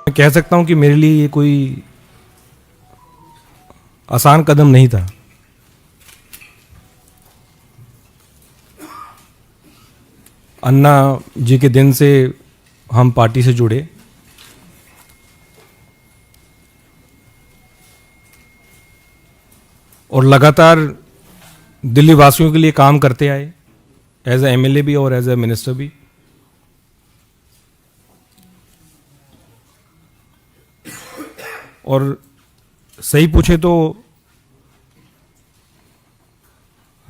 मैं कह सकता हूं कि मेरे लिए ये कोई आसान कदम नहीं था। अन्ना जी के दिन से हम पार्टी से जुड़े और लगातार दिल्ली वासियों के लिए काम करते आए, एज ए एमएलए भी और एज ए मिनिस्टर भी। और सही पूछे तो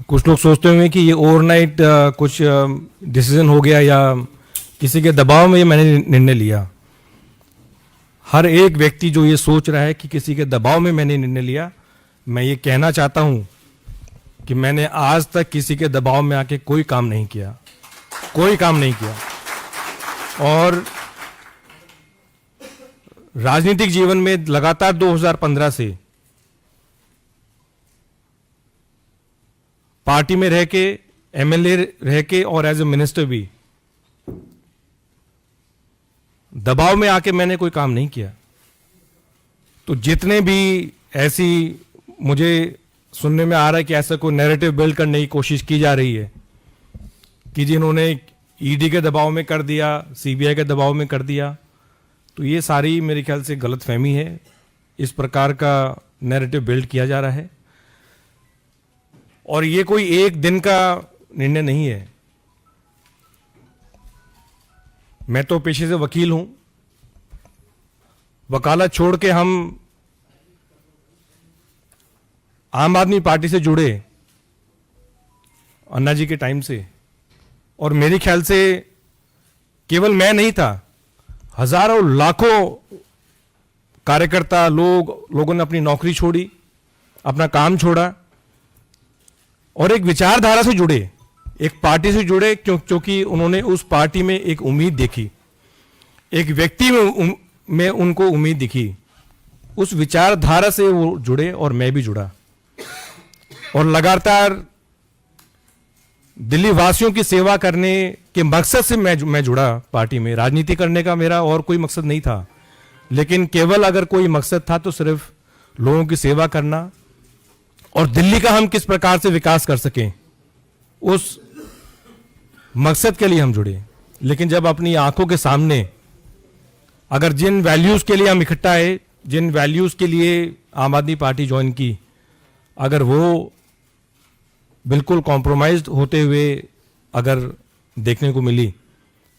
कुछ लोग सोचते होंगे कि ये ओवरनाइट कुछ डिसीजन हो गया या किसी के दबाव में ये मैंने निर्णय लिया। हर एक व्यक्ति जो ये सोच रहा है कि किसी के दबाव में मैंने निर्णय लिया, मैं ये कहना चाहता हूं कि मैंने आज तक किसी के दबाव में आके कोई काम नहीं किया, कोई काम नहीं किया। और राजनीतिक जीवन में लगातार 2015 से पार्टी में रह के, एमएलए रह के और एज ए मिनिस्टर भी दबाव में आके मैंने कोई काम नहीं किया। तो जितने भी ऐसी मुझे सुनने में आ रहा है कि ऐसा कोई नैरेटिव बिल्ड करने की कोशिश की जा रही है कि जिन्होंने ईडी के दबाव में कर दिया, सीबीआई के दबाव में कर दिया, तो ये सारी मेरे ख्याल से गलतफहमी है। इस प्रकार का नैरेटिव बिल्ड किया जा रहा है और ये कोई एक दिन का निर्णय नहीं है। मैं तो पेशे से वकील हूं, वकालत छोड़ के हम आम आदमी पार्टी से जुड़े अन्ना जी के टाइम से, और मेरे ख्याल से केवल मैं नहीं था, हजारों लाखों कार्यकर्ता लोगों ने अपनी नौकरी छोड़ी, अपना काम छोड़ा और एक विचारधारा से जुड़े, एक पार्टी से जुड़े क्योंकि उन्होंने उस पार्टी में एक उम्मीद देखी, एक व्यक्ति में उनको उम्मीद दिखी। उस विचारधारा से वो जुड़े और मैं भी जुड़ा और लगातार दिल्ली वासियों की सेवा करने के मकसद से मैं जुड़ा पार्टी में। राजनीति करने का मेरा और कोई मकसद नहीं था, लेकिन केवल अगर कोई मकसद था तो सिर्फ लोगों की सेवा करना और दिल्ली का हम किस प्रकार से विकास कर सकें, उस मकसद के लिए हम जुड़े। लेकिन जब अपनी आंखों के सामने अगर जिन वैल्यूज के लिए हम इकट्ठा आए, जिन वैल्यूज के लिए आम आदमी पार्टी ज्वाइन की, अगर वो बिल्कुल कॉम्प्रोमाइज्ड होते हुए अगर देखने को मिली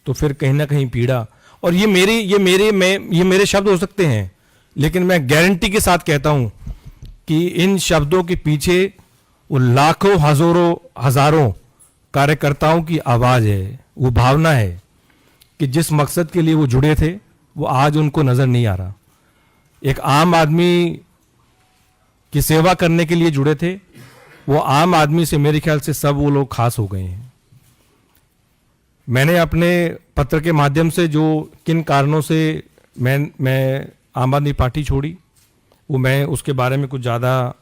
तो फिर कहीं ना कहीं पीड़ा। और ये मेरे शब्द हो सकते हैं, लेकिन मैं गारंटी के साथ कहता हूं कि इन शब्दों के पीछे वो लाखों हजारों कार्यकर्ताओं की आवाज है, वो भावना है कि जिस मकसद के लिए वो जुड़े थे वो आज उनको नजर नहीं आ रहा। एक आम आदमी की सेवा करने के लिए जुड़े थे, वो आम आदमी से मेरे ख्याल से सब वो लोग खास हो गए हैं। मैंने अपने पत्र के माध्यम से जो किन कारणों से मैं आम आदमी पार्टी छोड़ी, वो मैं उसके बारे में कुछ ज़्यादा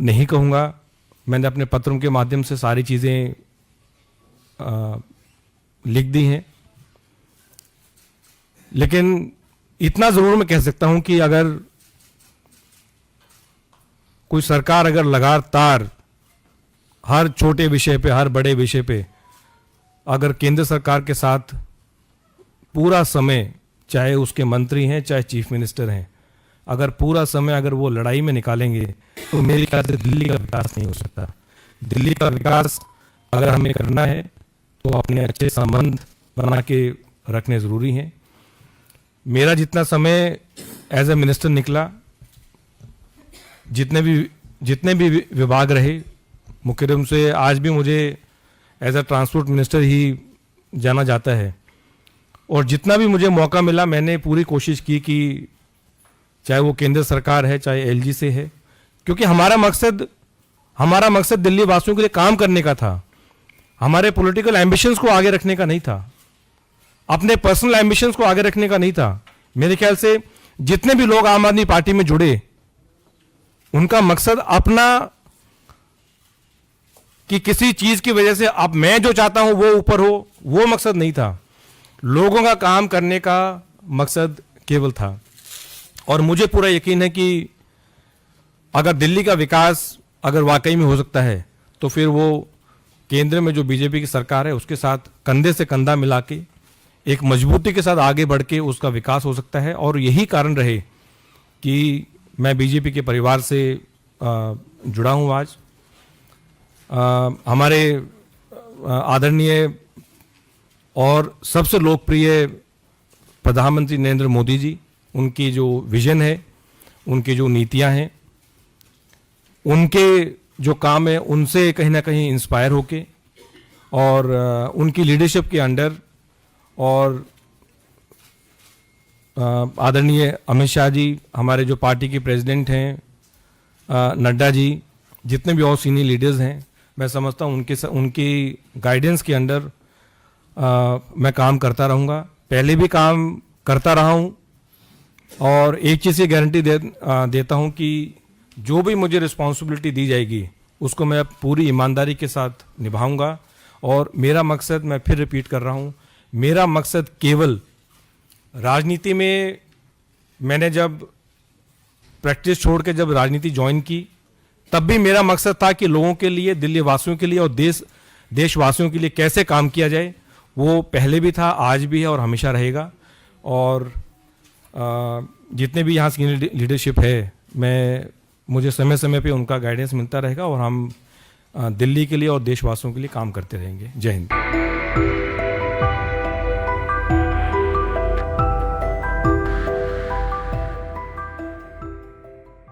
नहीं कहूँगा। मैंने अपने पत्रों के माध्यम से सारी चीज़ें लिख दी हैं, लेकिन इतना ज़रूर मैं कह सकता हूँ कि अगर कोई सरकार अगर लगातार हर छोटे विषय पे, हर बड़े विषय पे अगर केंद्र सरकार के साथ पूरा समय, चाहे उसके मंत्री हैं चाहे चीफ मिनिस्टर हैं, अगर पूरा समय अगर वो लड़ाई में निकालेंगे तो मेरे ख्याल से दिल्ली का विकास नहीं हो सकता। दिल्ली का विकास अगर हमें करना है तो अपने अच्छे संबंध बना के रखने ज़रूरी हैं। मेरा जितना समय एज ए मिनिस्टर निकला, जितने भी विभाग रहे, मुख्य रूप से आज भी मुझे एज ए ट्रांसपोर्ट मिनिस्टर ही जाना जाता है, और जितना भी मुझे मौका मिला मैंने पूरी कोशिश की कि चाहे वो केंद्र सरकार है चाहे एलजी से है, क्योंकि हमारा मकसद दिल्ली वासियों के लिए काम करने का था। हमारे पॉलिटिकल एम्बिशंस को आगे रखने का नहीं था, अपने पर्सनल एम्बिशंस को आगे रखने का नहीं था। मेरे ख्याल से जितने भी लोग आम आदमी पार्टी में जुड़े, उनका मकसद अपना कि किसी चीज की वजह से अब मैं जो चाहता हूं वो ऊपर हो, वो मकसद नहीं था। लोगों का काम करने का मकसद केवल था। और मुझे पूरा यकीन है कि अगर दिल्ली का विकास अगर वाकई में हो सकता है तो फिर वो केंद्र में जो बीजेपी की सरकार है उसके साथ कंधे से कंधा मिला के एक मजबूती के साथ आगे बढ़ के उसका विकास हो सकता है। और यही कारण रहे कि मैं बीजेपी के परिवार से जुड़ा हूँ आज। हमारे आदरणीय और सबसे लोकप्रिय प्रधानमंत्री नरेंद्र मोदी जी, उनकी जो विजन है, उनकी जो नीतियां हैं, उनके जो काम है, उनसे कहीं ना कहीं इंस्पायर होके और उनकी लीडरशिप के अंडर और आदरणीय अमित शाह जी, हमारे जो पार्टी के प्रेसिडेंट हैं, नड्डा जी, जितने भी और सीनियर लीडर्स हैं, मैं समझता हूँ उनकी गाइडेंस के अंडर मैं काम करता रहूँगा। पहले भी काम करता रहा हूँ और एक चीज़ की गारंटी देता हूँ कि जो भी मुझे रिस्पॉन्सिबिलिटी दी जाएगी उसको मैं पूरी ईमानदारी के साथ निभाऊंगा। और मेरा मकसद, मैं फिर रिपीट कर रहा हूँ, मेरा मकसद केवल राजनीति में, मैंने जब प्रैक्टिस छोड़ के जब राजनीति ज्वाइन की तब भी मेरा मकसद था कि लोगों के लिए, दिल्ली वासियों के लिए और देशवासियों के लिए कैसे काम किया जाए। वो पहले भी था, आज भी है और हमेशा रहेगा। और जितने भी यहाँ सीनियर लीडरशिप है, मुझे समय समय पे उनका गाइडेंस मिलता रहेगा और हम दिल्ली के लिए और देशवासियों के लिए काम करते रहेंगे। जय हिंद।